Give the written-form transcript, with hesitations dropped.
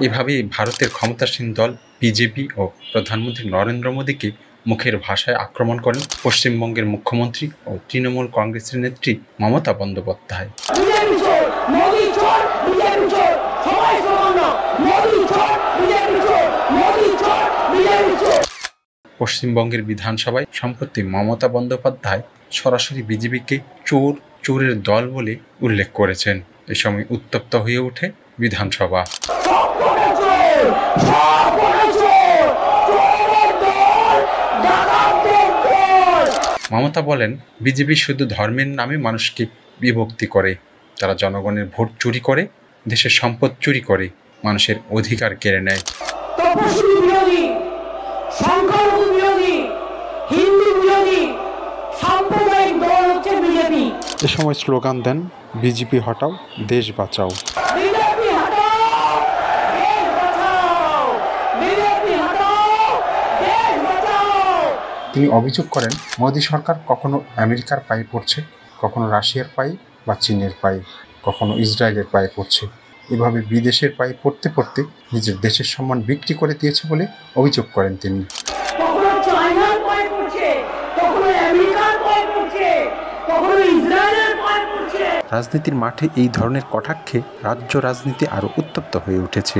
এভাবেই ভারতের ক্ষমতাসীন দল বিজেপি ও প্রধানমন্ত্রী নরেন্দ্র মোদীকে মুখের ভাষায় আক্রমণ করেন পশ্চিমবঙ্গের মুখ্যমন্ত্রী ও তৃণমূল কংগ্রেসের নেত্রী মমতা বন্দ্যোপাধ্যায়। পশ্চিমবঙ্গের বিধানসভায় সম্প্রতি মমতা বন্দ্যোপাধ্যায় সরাসরি বিজেপিকে চোর, চোরের দল বলে উল্লেখ করেছেন। এ সময় উত্তপ্ত হয়ে ওঠে বিধানসভা। মমতা বলেন, বিজেপি শুধু ধর্মের নামে মানুষকে বিভক্তি করে। তারা জনগণের ভোট চুরি করে, দেশের সম্পদ চুরি করে, মানুষের অধিকার কেড়ে নেয়। এ সময় স্লোগান দেন, বিজেপি হটাও, দেশ বাঁচাও। তিনি অভিযোগ করেন, মোদী সরকার কখনো আমেরিকার পায়ে পড়ছে, কখনো রাশিয়ার পায়ে বা চীনের পায়ে, কখনো ইসরায়েলের পায়ে পড়ছে। এভাবে বিদেশের পায়ে পড়তে পড়তে নিজের দেশের সম্মান বিক্রি করে দিয়েছে বলে অভিযোগ করেন তিনি। রাজনীতির মাঠে এই ধরনের কটাক্ষে রাজ্য রাজনীতি আরো উত্তপ্ত হয়ে উঠেছে।